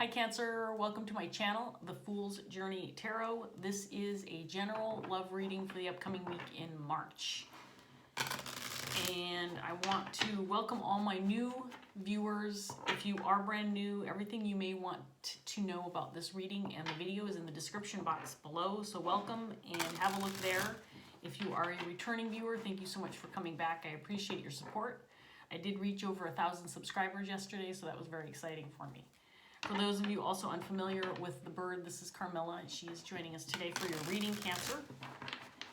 Hi Cancer, welcome to my channel, The Fool's Journey Tarot. This is a general love reading for the upcoming week in March. And I want to welcome all my new viewers. If you are brand new, everything you may want to know about this reading and the video is in the description box below. So welcome and have a look there. If you are a returning viewer, thank you so much for coming back. I appreciate your support. I did reach over 1,000 subscribers yesterday, so that was very exciting for me. For those of you also unfamiliar with the bird, this is Carmilla. She is joining us today for your reading, Cancer.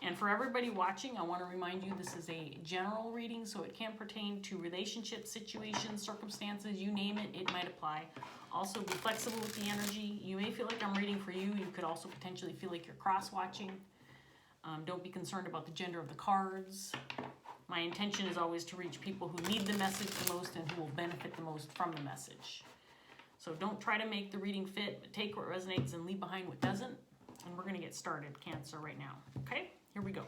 And for everybody watching, I want to remind you this is a general reading, so it can pertain to relationships, situations, circumstances, you name it, it might apply. Also, be flexible with the energy. You may feel like I'm reading for you. You could also potentially feel like you're cross-watching. Don't be concerned about the gender of the cards. My intention is always to reach people who need the message the most and who will benefit the most from the message. So don't try to make the reading fit, but take what resonates and leave behind what doesn't. And we're going to get started, Cancer, right now. Okay, here we go.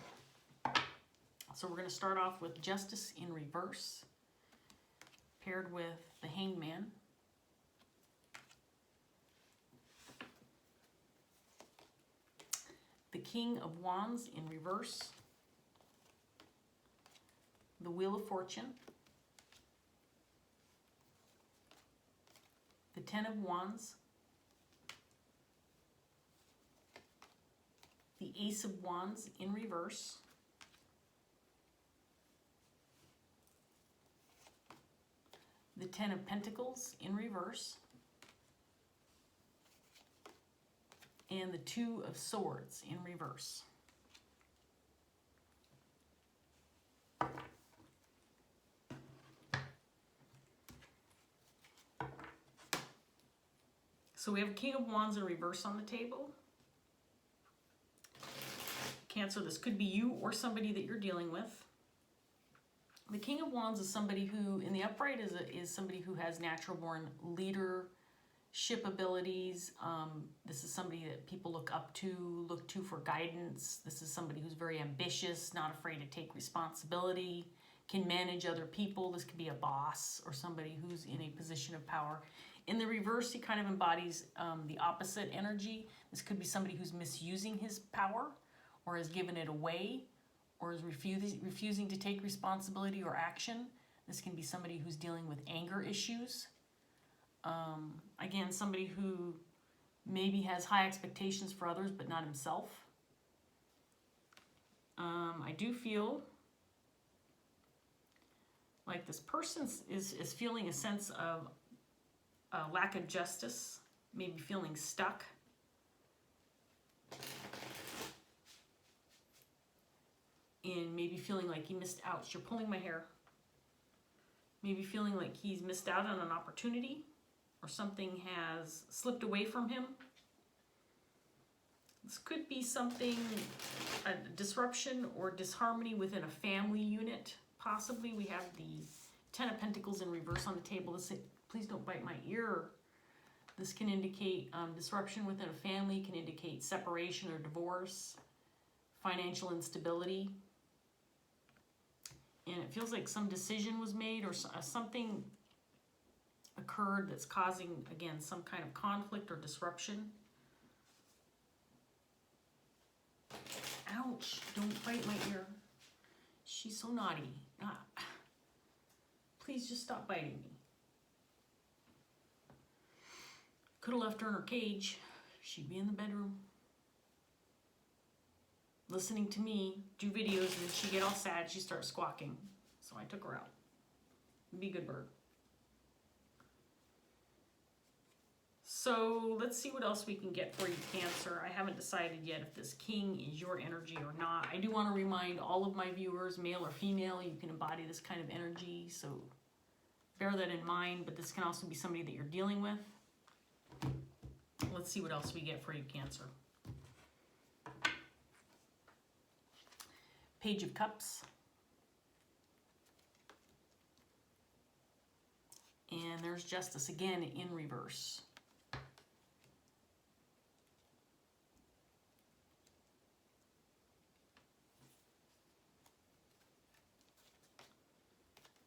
So we're going to start off with Justice in reverse, paired with the Hanged Man. The King of Wands in reverse. The Wheel of Fortune. The Ten of Wands. The Ace of Wands in reverse. The Ten of Pentacles in reverse. And the Two of Swords in reverse. So we have a King of Wands in reverse on the table. Cancer, this could be you or somebody that you're dealing with. The King of Wands is somebody who, in the upright, is somebody who has natural born leadership abilities. This is somebody that people look to for guidance. This is somebody who's very ambitious, not afraid to take responsibility, can manage other people. This could be a boss or somebody who's in a position of power. In the reverse, he kind of embodies the opposite energy. This could be somebody who's misusing his power or has given it away or is refusing to take responsibility or action. This can be somebody who's dealing with anger issues. Again, somebody who maybe has high expectations for others but not himself. I do feel like this person is feeling a sense of lack of justice, maybe feeling stuck. And maybe feeling like he missed out. You're pulling my hair. Maybe feeling like he's missed out on an opportunity or something has slipped away from him. This could be something, a disruption or disharmony within a family unit. Possibly we have the Ten of Pentacles in reverse on the table. Please don't bite my ear. This can indicate disruption within a family, can indicate separation or divorce, financial instability. And it feels like some decision was made or something occurred that's causing, again, some kind of conflict or disruption. Ouch, don't bite my ear. She's so naughty. Please just stop biting me. Could have left her in her cage. She'd be in the bedroom, listening to me do videos, and then she'd get all sad. She starts squawking. So I took her out. Be a good bird. So let's see what else we can get for you, Cancer. I haven't decided yet if this king is your energy or not. I do want to remind all of my viewers, male or female, you can embody this kind of energy. So bear that in mind, but this can also be somebody that you're dealing with. Let's see what else we get for you, Cancer. Page of Cups. And there's Justice again in reverse.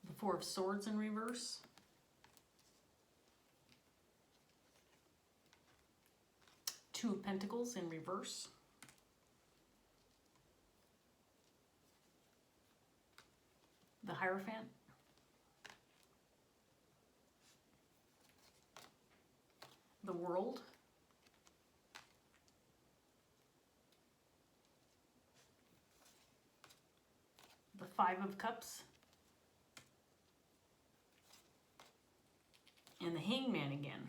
The Four of Swords in reverse. Two of Pentacles in reverse. The Hierophant. The World. The Five of Cups. And the Hangman again.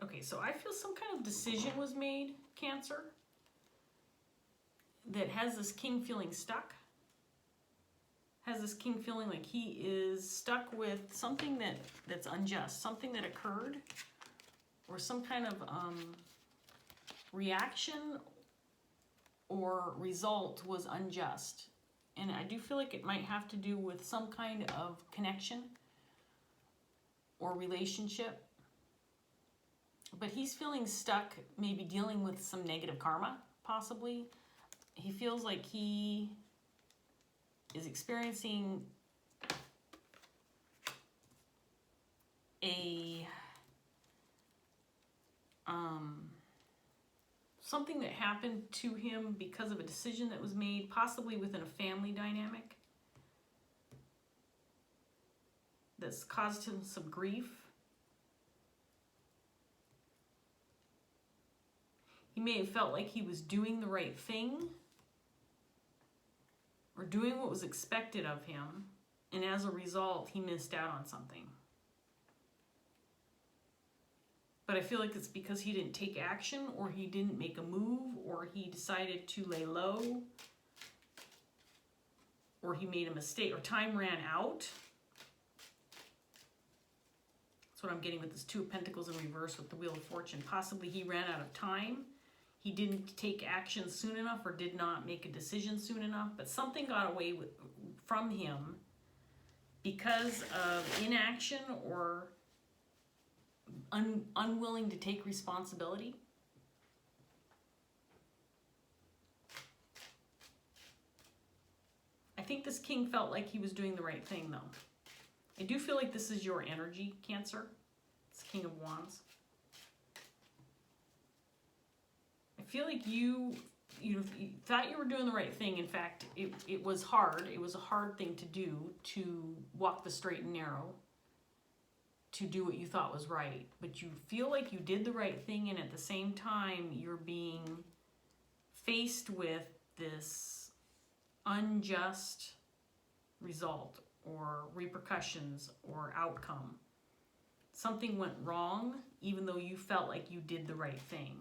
Okay, so I feel some kind of decision was made, Cancer, that has this king feeling stuck. Has this king feeling like he is stuck with something that's unjust, something that occurred, or some kind of reaction or result was unjust. And I do feel like it might have to do with some kind of connection or relationship. But he's feeling stuck, maybe dealing with some negative karma, possibly. He feels like he is experiencing a something that happened to him because of a decision that was made, possibly within a family dynamic, that's caused him some grief. He may have felt like he was doing the right thing or doing what was expected of him, and as a result, he missed out on something. But I feel like it's because he didn't take action, or he didn't make a move, or he decided to lay low, or he made a mistake, or time ran out. That's what I'm getting with this Two of Pentacles in reverse with the Wheel of Fortune. Possibly he ran out of time. He didn't take action soon enough, or did not make a decision soon enough, but something got away from him because of inaction or unwilling to take responsibility. I think this king felt like he was doing the right thing, though. I do feel like this is your energy, Cancer. It's King of Wands. I feel like you thought you were doing the right thing. In fact, it was hard. It was a hard thing to do, to walk the straight and narrow, to do what you thought was right. But you feel like you did the right thing, and at the same time, you're being faced with this unjust result or repercussions or outcome. Something went wrong, even though you felt like you did the right thing.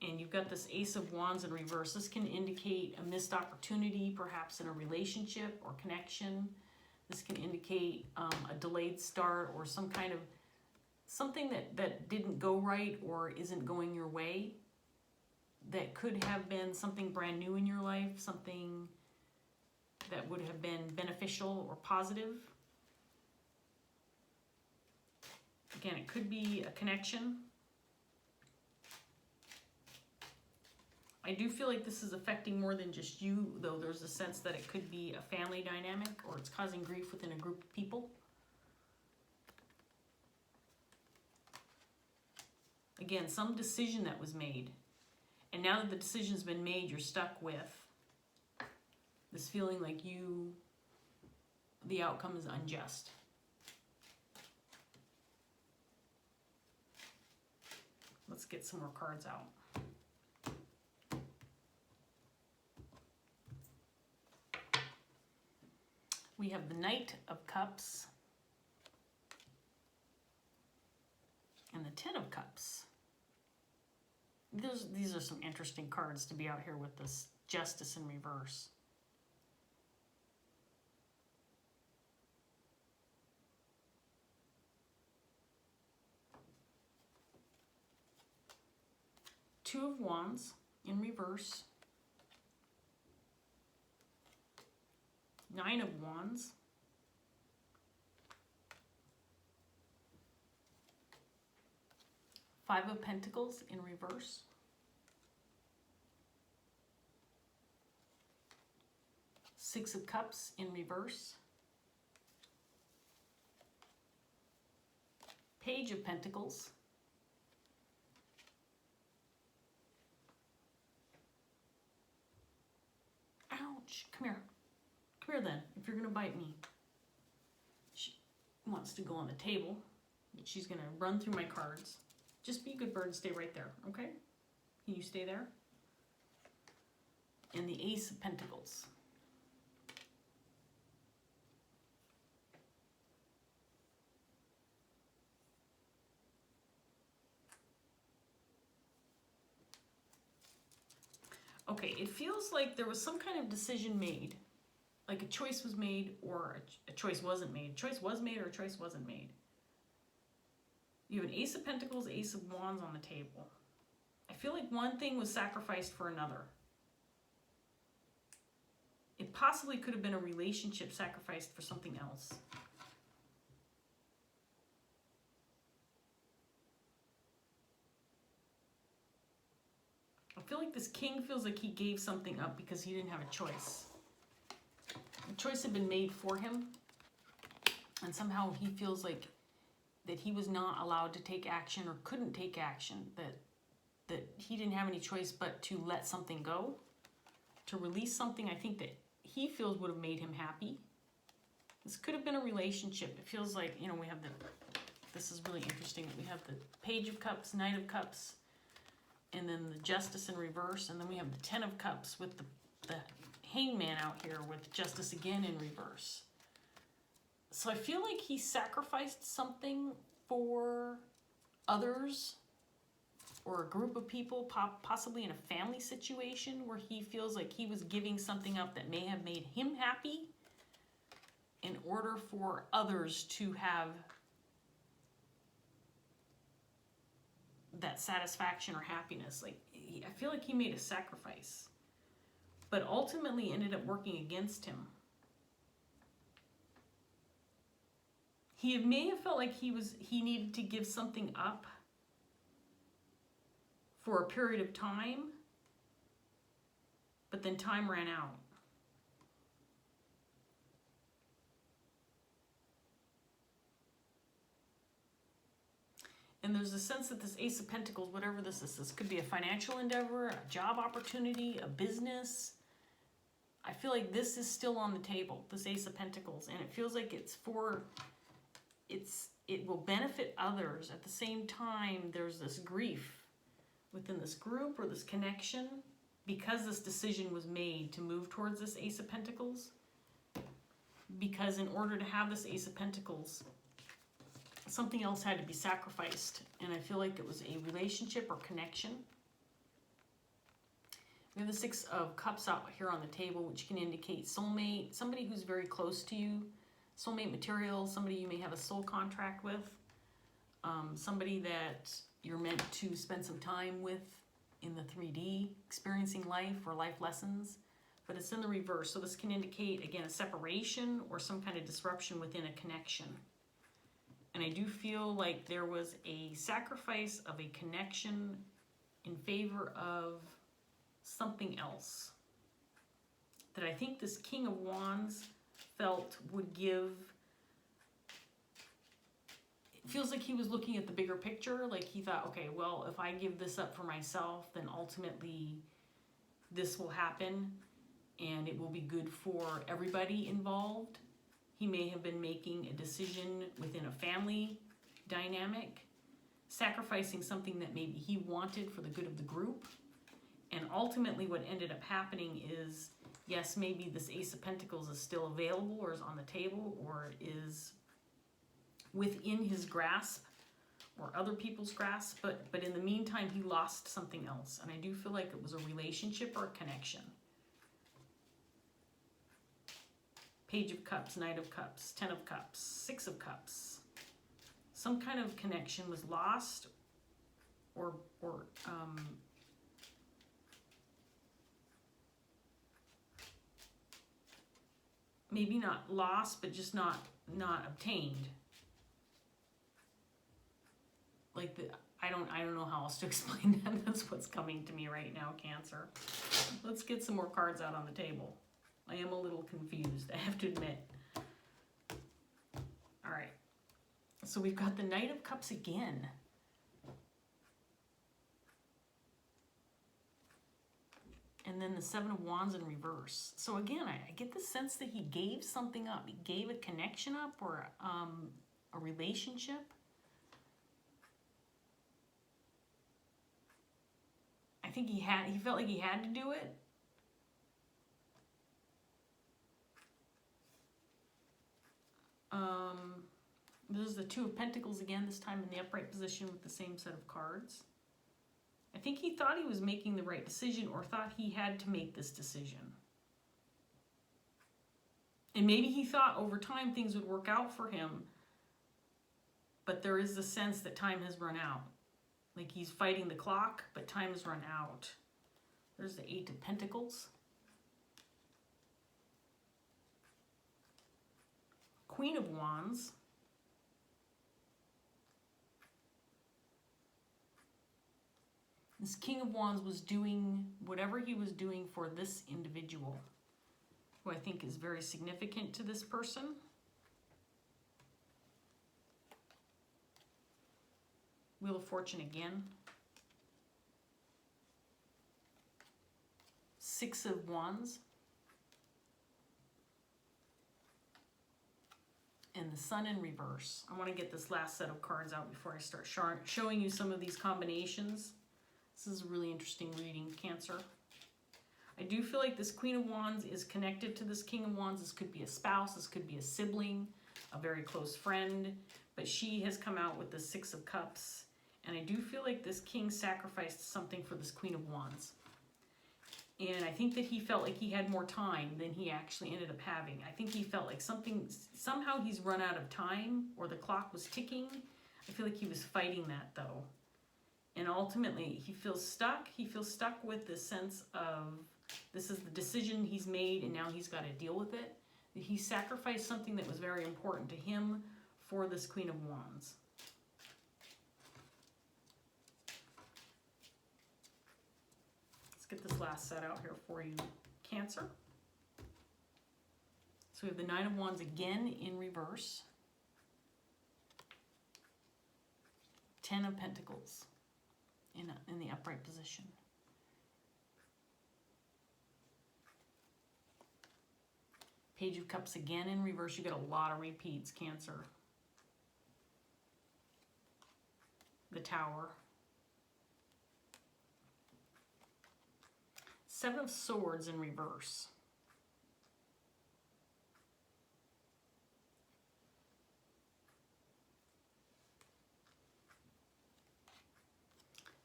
And you've got this Ace of Wands in reverse. This can indicate a missed opportunity, perhaps in a relationship or connection. This can indicate a delayed start, or some kind of something that didn't go right or isn't going your way. That could have been something brand new in your life, something that would have been beneficial or positive. Again, it could be a connection. I do feel like this is affecting more than just you, though there's a sense that it could be a family dynamic, or it's causing grief within a group of people. Again, some decision that was made. And now that the decision's been made, you're stuck with this feeling like the outcome is unjust. Let's get some more cards out. We have the Knight of Cups and the Ten of Cups. These are some interesting cards to be out here with this Justice in reverse. Two of Wands in reverse. Nine of Wands. Five of Pentacles in reverse. Six of Cups in reverse. Page of Pentacles. Ouch. Come here. Come here then, if you're going to bite me. She wants to go on the table. She's going to run through my cards. Just be a good bird and stay right there, okay? Can you stay there? And the Ace of Pentacles. Okay, it feels like there was some kind of decision made. Like a choice was made or a choice wasn't made. A choice was made or a choice wasn't made. You have an Ace of Pentacles, Ace of Wands on the table. I feel like one thing was sacrificed for another. It possibly could have been a relationship sacrificed for something else. I feel like this king feels like he gave something up because he didn't have a choice. The choice had been made for him, and somehow he feels like that he was not allowed to take action or couldn't take action, that he didn't have any choice but to let something go, to release something I think that he feels would have made him happy. This could have been a relationship. It feels like, you know, we have this is really interesting. We have the Page of Cups, Knight of Cups, and then the Justice in reverse, and then we have the Ten of Cups with the Hangman out here with Justice again in reverse. So I feel like he sacrificed something for others or a group of people, possibly in a family situation where he feels like he was giving something up that may have made him happy in order for others to have that satisfaction or happiness. Like, I feel like he made a sacrifice, but ultimately ended up working against him. He may have felt like he needed to give something up for a period of time, but then time ran out. And there's a sense that this Ace of Pentacles, whatever this is, this could be a financial endeavor, a job opportunity, a business. I feel like this is still on the table, this Ace of Pentacles, and it feels like it will benefit others. At the same time, there's this grief within this group or this connection because this decision was made to move towards this Ace of Pentacles. Because in order to have this Ace of Pentacles, something else had to be sacrificed, and I feel like it was a relationship or connection. We have the Six of Cups out here on the table, which can indicate soulmate, somebody who's very close to you, soulmate material, somebody you may have a soul contract with, somebody that you're meant to spend some time with in the 3D, experiencing life or life lessons, but it's in the reverse. So this can indicate, again, a separation or some kind of disruption within a connection. And I do feel like there was a sacrifice of a connection in favor of something else that I think this King of Wands felt would give. It feels like he was looking at the bigger picture. Like he thought, okay, well, if I give this up for myself, then ultimately this will happen and it will be good for everybody involved. He may have been making a decision within a family dynamic, sacrificing something that maybe he wanted for the good of the group. And ultimately what ended up happening is, yes, maybe this Ace of Pentacles is still available or is on the table or is within his grasp or other people's grasp, but in the meantime, he lost something else. And I do feel like it was a relationship or a connection. Page of Cups, Knight of Cups, Ten of Cups, Six of Cups. Some kind of connection was lost or maybe not lost, but just not obtained. Like I don't know how else to explain that. That's what's coming to me right now, Cancer. Let's get some more cards out on the table. I am a little confused, I have to admit. All right. So we've got the Knight of Cups again. And then the Seven of Wands in reverse. So again, I get the sense that he gave something up. He gave a connection up, or a relationship. I think he felt like he had to do it. This is the Two of Pentacles again, this time in the upright position with the same set of cards. I think he thought he was making the right decision, or thought he had to make this decision. And maybe he thought over time things would work out for him, but there is the sense that time has run out. Like he's fighting the clock, but time has run out. There's the Eight of Pentacles. Queen of Wands. This King of Wands was doing whatever he was doing for this individual, who I think is very significant to this person. Wheel of Fortune again. Six of Wands. And the Sun in reverse. I want to get this last set of cards out before I start showing you some of these combinations. This is a really interesting reading, Cancer. I do feel like this Queen of Wands is connected to this King of Wands. This could be a spouse, this could be a sibling, a very close friend, but she has come out with the Six of Cups. And I do feel like this King sacrificed something for this Queen of Wands. And I think that he felt like he had more time than he actually ended up having. I think he felt like somehow he's run out of time, or the clock was ticking. I feel like he was fighting that though. And ultimately he feels stuck. He feels stuck with this sense of this is the decision he's made and now he's got to deal with it. He sacrificed something that was very important to him for this Queen of Wands. Get this last set out here for you, Cancer. So we have the Nine of Wands again in reverse. Ten of Pentacles in the upright position. Page of Cups again in reverse. You get a lot of repeats, Cancer. The Tower. Seven of Swords in reverse.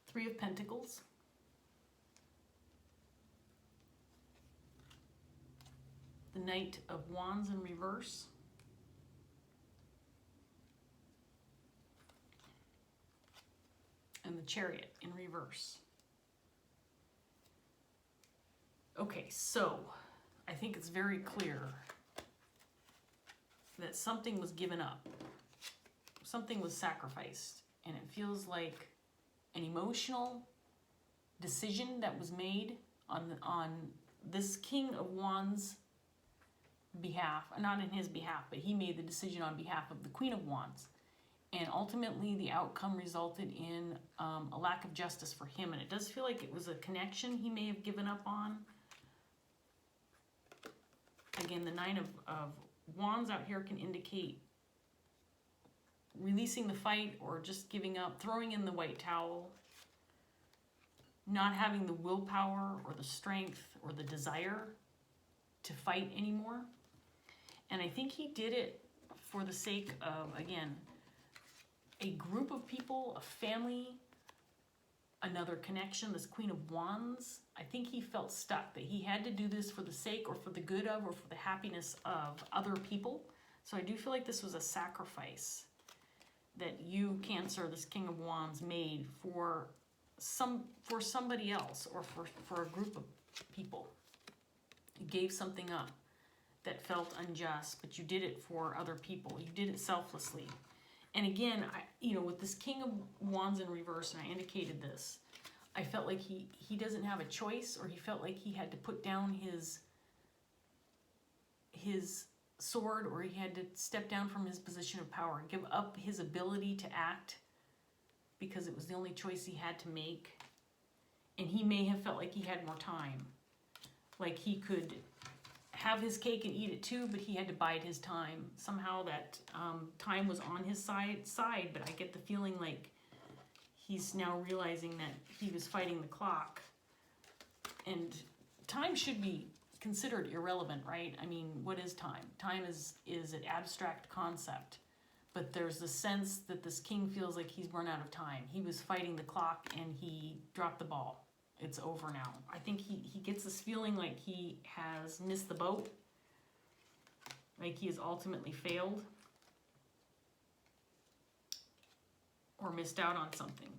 Three of Pentacles. The Knight of Wands in reverse. And the Chariot in reverse. Okay, so I think it's very clear that something was given up. Something was sacrificed. And it feels like an emotional decision that was made on this King of Wands' behalf. Not in his behalf, but he made the decision on behalf of the Queen of Wands. And ultimately the outcome resulted in a lack of justice for him. And it does feel like it was a connection he may have given up on. Again, the Nine of Wands out here can indicate releasing the fight, or just giving up, throwing in the white towel, not having the willpower or the strength or the desire to fight anymore. And I think he did it for the sake of, again, a group of people, a family, another connection, this Queen of Wands. I think he felt stuck, that he had to do this for the sake or for the good of or for the happiness of other people. So I do feel like this was a sacrifice that you, Cancer, this King of Wands, made for somebody else, or for a group of people. You gave something up that felt unjust, but you did it for other people. You did it selflessly. And again, with this King of Wands in reverse, and I indicated this, I felt like he doesn't have a choice, or he felt like he had to put down his sword, or he had to step down from his position of power and give up his ability to act because it was the only choice he had to make. And he may have felt like he had more time. Like he could have his cake and eat it too, but he had to bide his time. Somehow that time was on his side, but I get the feeling like he's now realizing that he was fighting the clock. And time should be considered irrelevant, right? I mean, what is time? Time is an abstract concept, but there's the sense that this king feels like he's run out of time. He was fighting the clock and he dropped the ball. It's over now. I think he gets this feeling like he has missed the boat, like he has ultimately failed or missed out on something.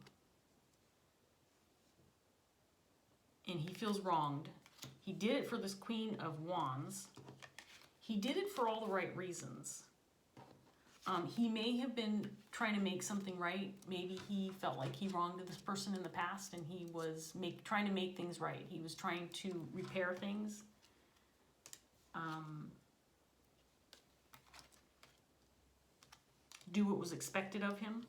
And he feels wronged. He did it for this Queen of Wands. He did it for all the right reasons. He may have been trying to make something right. Maybe he felt like he wronged this person in the past and he was trying to make things right. He was trying to repair things. Do what was expected of him.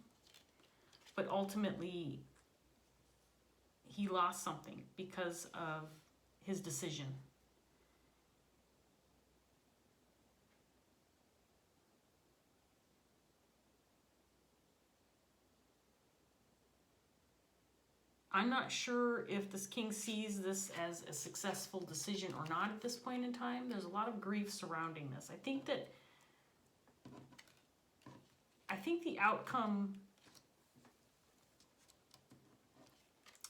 But ultimately, he lost something because of his decision. I'm not sure if this king sees this as a successful decision or not at this point in time. There's a lot of grief surrounding this. I think the outcome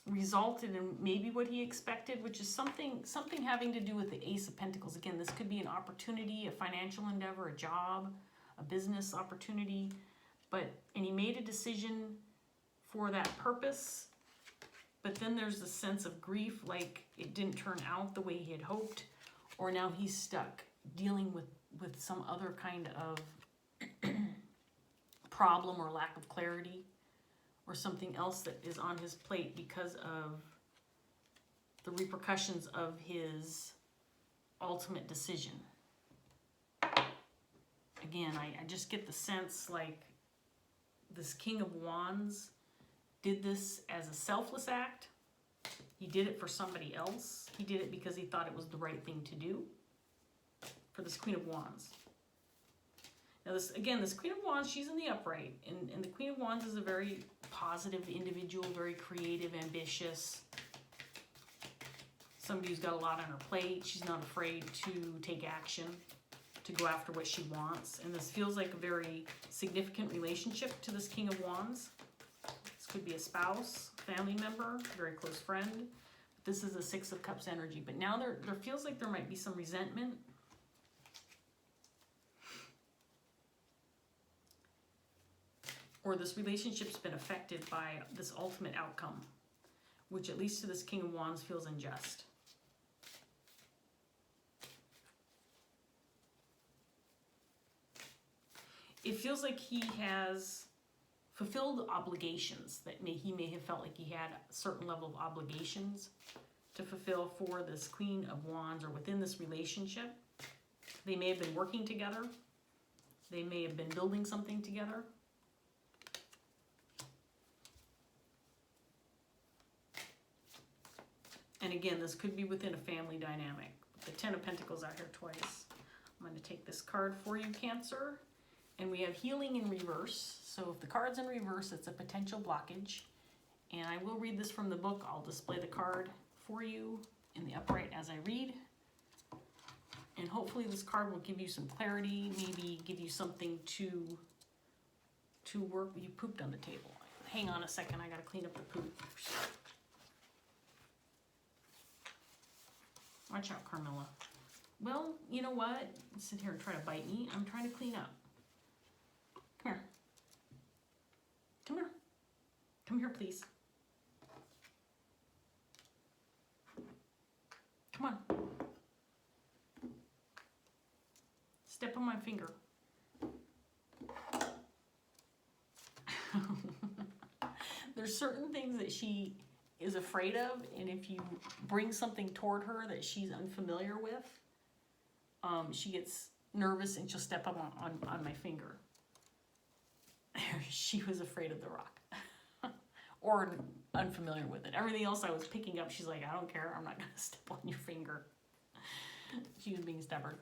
resulted in maybe what he expected, which is something having to do with the Ace of Pentacles. Again, this could be an opportunity, a financial endeavor, a job, a business opportunity, and he made a decision for that purpose. But then there's the sense of grief, like it didn't turn out the way he had hoped, or now he's stuck dealing with some other kind of problem or lack of clarity, or something else that is on his plate because of the repercussions of his ultimate decision. Again, I just get the sense like this King of Wands did this as a selfless act. He did it for somebody else. He did it because he thought it was the right thing to do for this Queen of Wands. Now this Queen of Wands, she's in the upright. And the Queen of Wands is a very positive individual, very creative, ambitious. Somebody who's got a lot on her plate. She's not afraid to take action, to go after what she wants. And this feels like a very significant relationship to this King of Wands. This could be a spouse, family member, very close friend. This is a Six of Cups energy. But now there feels like there might be some resentment. Or this relationship's been affected by this ultimate outcome, which at least to this King of Wands feels unjust. It feels like he has fulfilled obligations that he may have felt like he had a certain level of obligations to fulfill for this Queen of Wands or within this relationship. They may have been working together. They may have been building something together. And again, this could be within a family dynamic. The Ten of Pentacles out here twice. I'm going to take this card for you, Cancer. And we have healing in reverse. So if the card's in reverse, it's a potential blockage. And I will read this from the book. I'll display the card for you in the upright as I read. And hopefully this card will give you some clarity, maybe give you something to work. You pooped on the table. Hang on a second, I got to clean up the poop. Watch out, Carmilla. Well, you know what? Sit here and try to bite me. I'm trying to clean up. Come here. Come here. Come here, please. Come on. Step on my finger. There's certain things that she is afraid of, and if you bring something toward her that she's unfamiliar with, she gets nervous and she'll step up on my finger. She was afraid of the rock or unfamiliar with it. Everything else I was picking up, she's like, I don't care. I'm not going to step on your finger. She was being stubborn.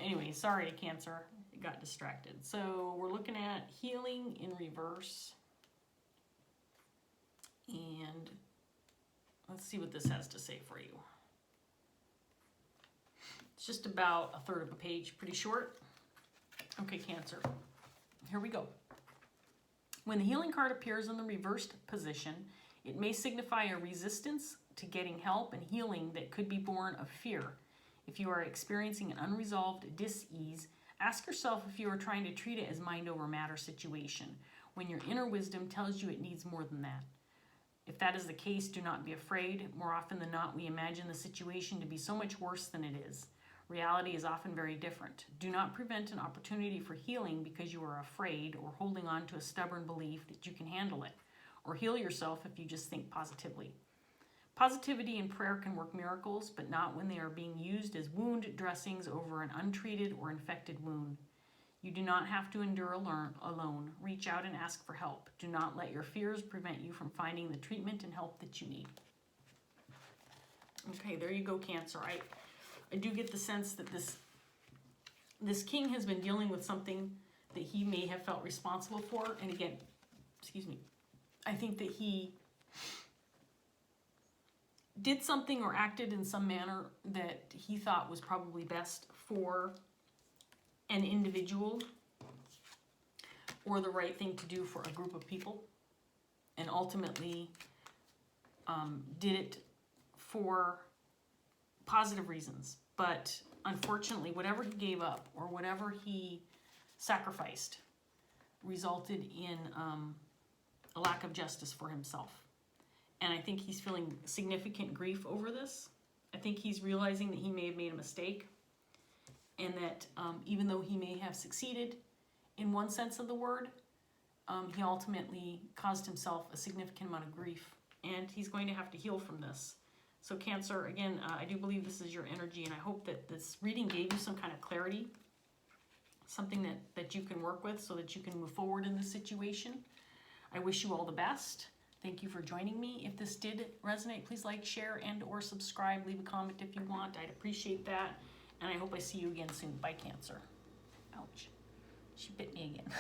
Anyway, sorry, Cancer. Got distracted. So we're looking at healing in reverse. And let's see what this has to say for you. It's just about a third of a page, pretty short. Okay, Cancer. Here we go. When the healing card appears in the reversed position, it may signify a resistance to getting help and healing that could be born of fear. If you are experiencing an unresolved dis-ease, ask yourself if you are trying to treat it as mind over matter situation, when your inner wisdom tells you it needs more than that. If that is the case, do not be afraid. More often than not, we imagine the situation to be so much worse than it is. Reality is often very different. Do not prevent an opportunity for healing because you are afraid or holding on to a stubborn belief that you can handle it, or heal yourself if you just think positively. Positivity and prayer can work miracles, but not when they are being used as wound dressings over an untreated or infected wound. You do not have to endure alone. Reach out and ask for help. Do not let your fears prevent you from finding the treatment and help that you need. Okay, there you go, Cancer. I do get the sense that this king has been dealing with something that he may have felt responsible for. And again, excuse me, I think that he did something or acted in some manner that he thought was probably best for an individual or the right thing to do for a group of people, and ultimately did it for positive reasons. But unfortunately, whatever he gave up or whatever he sacrificed resulted in a lack of justice for himself. And I think he's feeling significant grief over this. I think he's realizing that he may have made a mistake, and that even though he may have succeeded in one sense of the word, he ultimately caused himself a significant amount of grief, and he's going to have to heal from this. So Cancer, again, I do believe this is your energy, and I hope that this reading gave you some kind of clarity, something that you can work with so that you can move forward in this situation. I wish you all the best. Thank you for joining me. If this did resonate, please like, share, and or subscribe. Leave a comment if you want. I'd appreciate that. And I hope I see you again soon. Bye, Cancer. Ouch. She bit me again.